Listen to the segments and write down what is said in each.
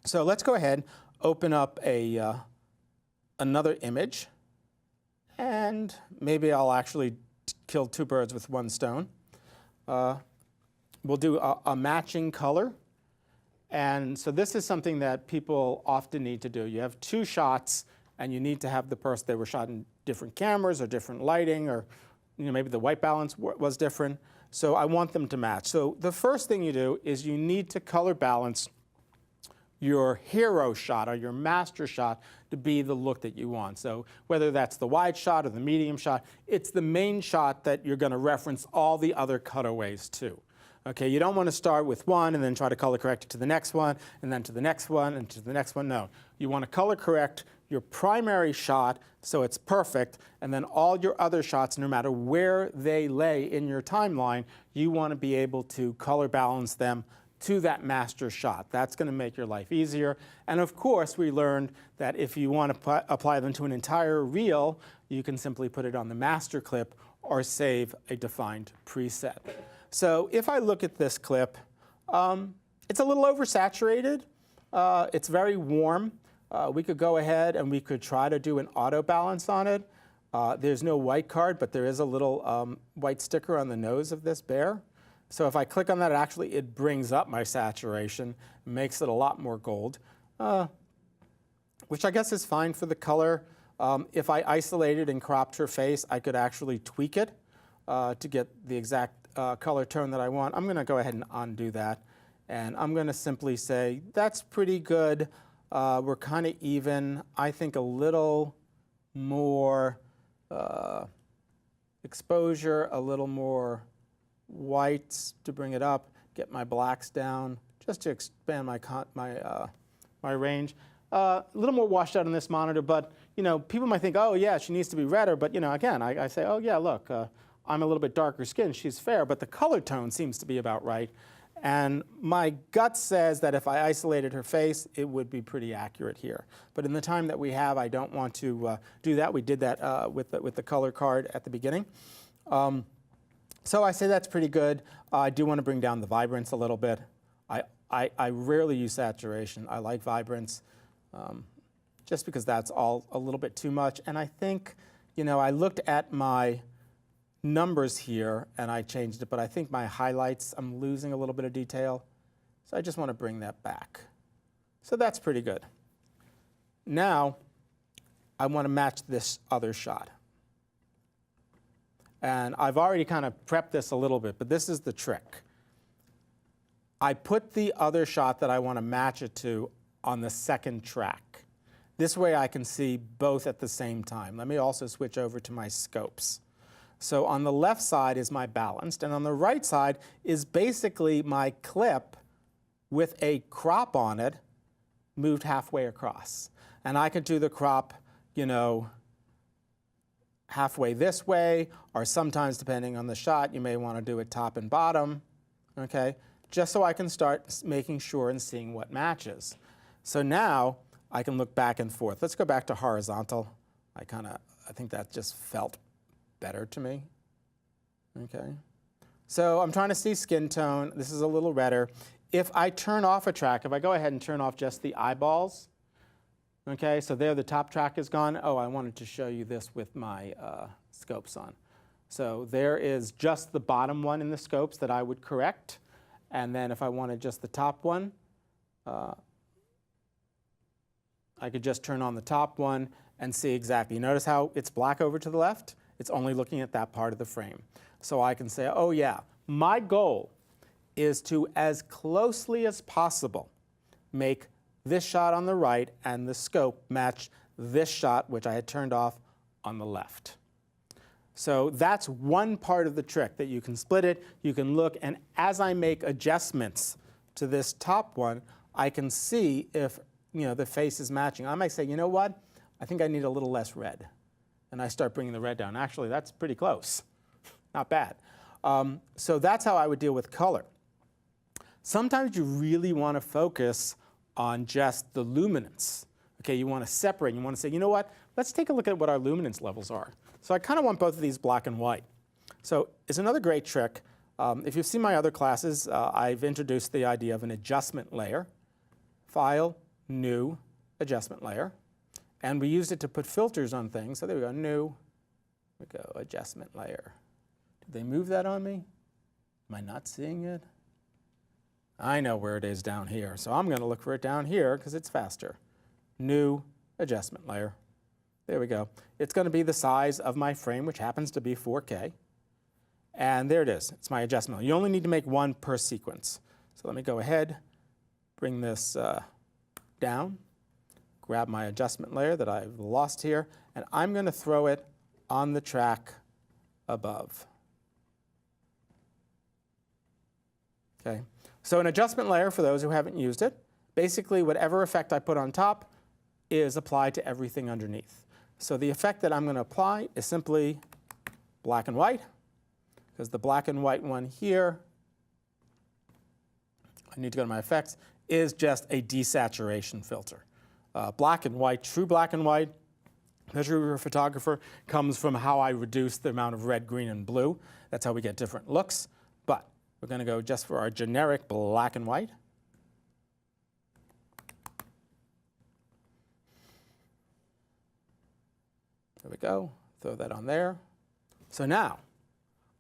So let's go ahead, open up another image, and maybe I'll actually kill two birds with one stone. We'll do a matching color. And so this is something that people often need to do. You have two shots, and you need to have the person, they were shot in different cameras or different lighting, or maybe the white balance was different. So I want them to match. So the first thing you do is you need to color balance your hero shot or your master shot to be the look that you want. So whether that's the wide shot or the medium shot, it's the main shot that you're going to reference all the other cutaways to. Okay, you don't want to start with one and then try to color correct it to the next one, and then to the next one, and to the next one. No, you want to color correct your primary shot so it's perfect, and then all your other shots, no matter where they lay in your timeline, you want to be able to color balance them to that master shot. That's going to make your life easier. And of course, we learned that if you want to apply them to an entire reel, you can simply put it on the master clip or save a defined preset. So if I look at this clip, it's a little oversaturated. It's very warm. We could go ahead and we could try to do an auto balance on it. There's no white card, but there is a little white sticker on the nose of this bear. So if I click on that, it brings up my saturation, makes it a lot more gold, which I guess is fine for the color. If I isolated and cropped her face, I could actually tweak it to get the exact color tone that I want. I'm going to go ahead and undo that. And I'm going to simply say, that's pretty good. We're kind of even. I think a little more exposure, a little more whites to bring it up, get my blacks down, just to expand my range. A little more washed out on this monitor, but people might think, oh yeah, she needs to be redder. But again, I say, oh yeah, look, I'm a little bit darker skinned, she's fair, but the color tone seems to be about right. And my gut says that if I isolated her face, it would be pretty accurate here. But in the time that we have, I don't want to do that. We did that with the color card at the beginning. So I say that's pretty good. I do want to bring down the vibrance a little bit. I rarely use saturation. I like vibrance, just because that's all a little bit too much. And I think, I looked at my numbers here and I changed it, but I think my highlights, I'm losing a little bit of detail. So I just want to bring that back. So that's pretty good. Now, I want to match this other shot. And I've already kind of prepped this a little bit, but this is the trick. I put the other shot that I want to match it to on the second track. This way I can see both at the same time. Let me also switch over to my scopes. So on the left side is my balanced, and on the right side is basically my clip with a crop on it moved halfway across. And I could do the crop, halfway this way, or sometimes, depending on the shot, you may want to do it top and bottom, okay? Just so I can start making sure and seeing what matches. So now I can look back and forth. Let's go back to horizontal. I think that just felt better to me, okay? So I'm trying to see skin tone. This is a little redder. If I turn off a track, if I go ahead and turn off just the eyeballs, okay, so there the top track is gone. Oh, I wanted to show you this with my scopes on. So there is just the bottom one in the scopes that I would correct. And then if I wanted just the top one, I could just turn on the top one and see exactly. Notice how it's black over to the left? It's only looking at that part of the frame. So I can say, oh yeah, my goal is to, as closely as possible, make this shot on the right and the scope match this shot, which I had turned off, on the left. So that's one part of the trick, that you can split it, you can look, and as I make adjustments to this top one, I can see if the face is matching. I might say, you know what, I think I need a little less red. And I start bringing the red down. Actually, that's pretty close. Not bad. So that's how I would deal with color. Sometimes you really want to focus on just the luminance. Okay, you want to separate. You want to say, you know what, let's take a look at what our luminance levels are. So I kind of want both of these black and white. So it's another great trick. If you've seen my other classes, I've introduced the idea of an adjustment layer File, New, Adjustment Layer. And we used it to put filters on things. So there we go, New, we go, Adjustment Layer. Did they move that on me? Am I not seeing it? I know where it is down here. So I'm going to look for it down here because it's faster. New, Adjustment Layer. There we go. It's going to be the size of my frame, which happens to be 4K. And there it is. It's my adjustment layer. You only need to make one per sequence. So let me go ahead, bring this down, grab my adjustment layer that I've lost here, and I'm going to throw it on the track above. Okay. So an adjustment layer, for those who haven't used it, basically whatever effect I put on top is applied to everything underneath. So the effect that I'm going to apply is simply black and white, because the black and white one here, I need to go to my effects, is just a desaturation filter. Black and white, true black and white, especially for a photographer, comes from how I reduce the amount of red, green, and blue. That's how we get different looks. But we're going to go just for our generic black and white. There we go. Throw that on there. So now,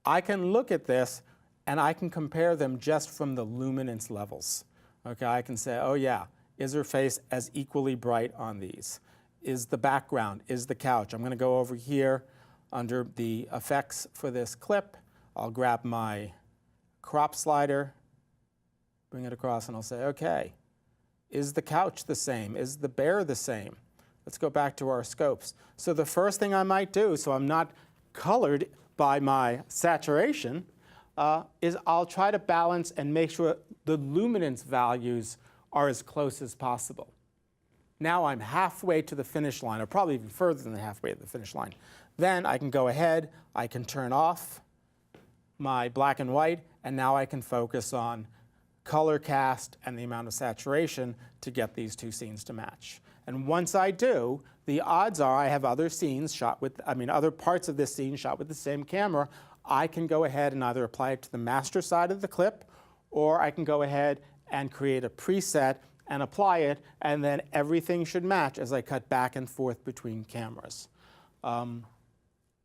I can look at this and I can compare them just from the luminance levels. Okay, I can say, oh yeah, is her face as equally bright on these? Is the background, is the couch? I'm going to go over here under the effects for this clip. I'll grab my crop slider, bring it across, and I'll say, okay, is the couch the same? Is the bear the same? Let's go back to our scopes. So the first thing I might do, so I'm not colored by my saturation, is I'll try to balance and make sure the luminance values are as close as possible. Now I'm halfway to the finish line, or probably even further than halfway to the finish line. Then I can go ahead, I can turn off my black and white, and now I can focus on color cast and the amount of saturation to get these two scenes to match. And once I do, the odds are I have other scenes shot with, other parts of this scene shot with the same camera. I can go ahead and either apply it to the master side of the clip, or I can go ahead and create a preset and apply it, and then everything should match as I cut back and forth between cameras.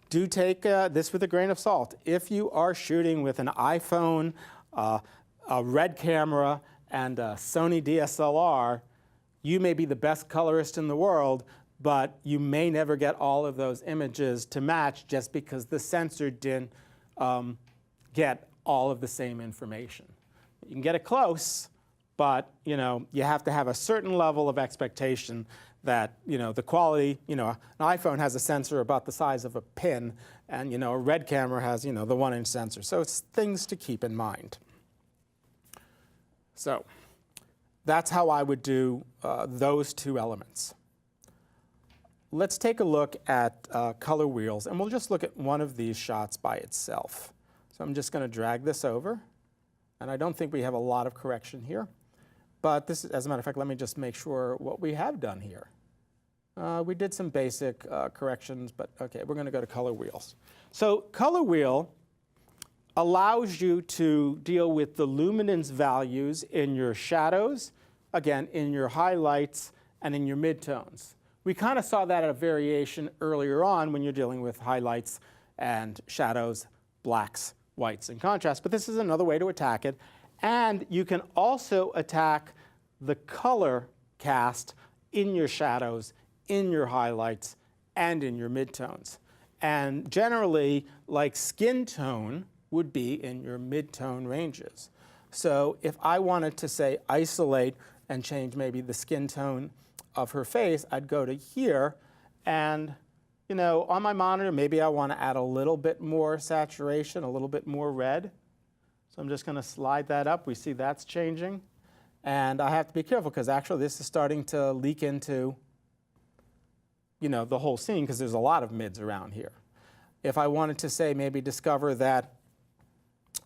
Do take this with a grain of salt. If you are shooting with an iPhone, a Red camera, and a Sony DSLR, you may be the best colorist in the world, but you may never get all of those images to match just because the sensor didn't get all of the same information. You can get it close, but you have to have a certain level of expectation that the quality, an iPhone has a sensor about the size of a pin, and a Red camera has the 1-inch sensor. So it's things to keep in mind. So that's how I would do those two elements. Let's take a look at color wheels, and we'll just look at one of these shots by itself. So I'm just going to drag this over, and I don't think we have a lot of correction here. But this is, as a matter of fact, let me just make sure what we have done here. We did some basic corrections, but okay, we're going to go to color wheels. So color wheel allows you to deal with the luminance values in your shadows, again, in your highlights, and in your midtones. We kind of saw that at a variation earlier on when you're dealing with highlights and shadows, blacks, whites, and contrast, but this is another way to attack it. And you can also attack the color cast in your shadows, in your highlights, and in your midtones. And generally, like skin tone would be in your midtone ranges. So if I wanted to, say, isolate and change maybe the skin tone of her face, I'd go to here, and on my monitor, maybe I want to add a little bit more saturation, a little bit more red. So I'm just going to slide that up. We see that's changing. And I have to be careful because actually this is starting to leak into the whole scene because there's a lot of mids around here. If I wanted to, say, maybe discover that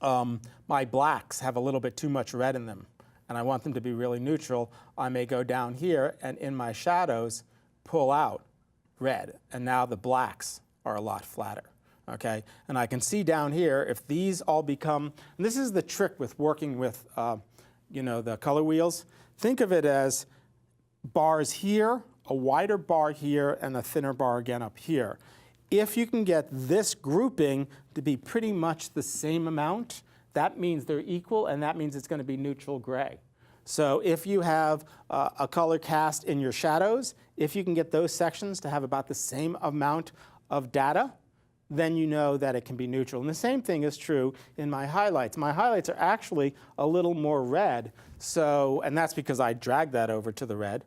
my blacks have a little bit too much red in them and I want them to be really neutral, I may go down here and in my shadows pull out red. And now the blacks are a lot flatter. Okay, and I can see down here if these all become, and this is the trick with working with the color wheels, think of it as bars here, a wider bar here, and a thinner bar again up here. If you can get this grouping to be pretty much the same amount, that means they're equal, and that means it's going to be neutral gray. So if you have a color cast in your shadows, if you can get those sections to have about the same amount of data, then you know that it can be neutral. And the same thing is true in my highlights. My highlights are actually a little more red, and that's because I dragged that over to the red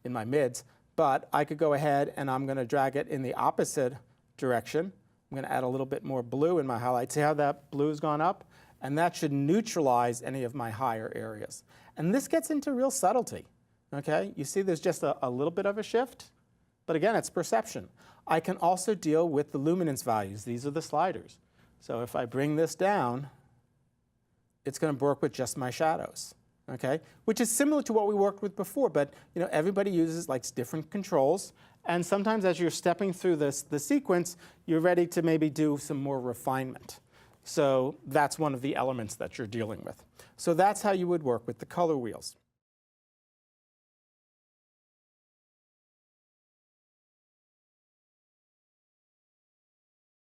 in my mids. But I could go ahead and I'm going to drag it in the opposite direction. I'm going to add a little bit more blue in my highlights. See how that blue's gone up? And that should neutralize any of my higher areas. And this gets into real subtlety. Okay? You see there's just a little bit of a shift, but again, it's perception. I can also deal with the luminance values. These are the sliders. So if I bring this down, it's going to work with just my shadows. Okay? Which is similar to what we worked with before, but everybody uses different controls, and sometimes as you're stepping through the sequence, you're ready to maybe do some more refinement. So that's one of the elements that you're dealing with. So that's how you would work with the color wheels.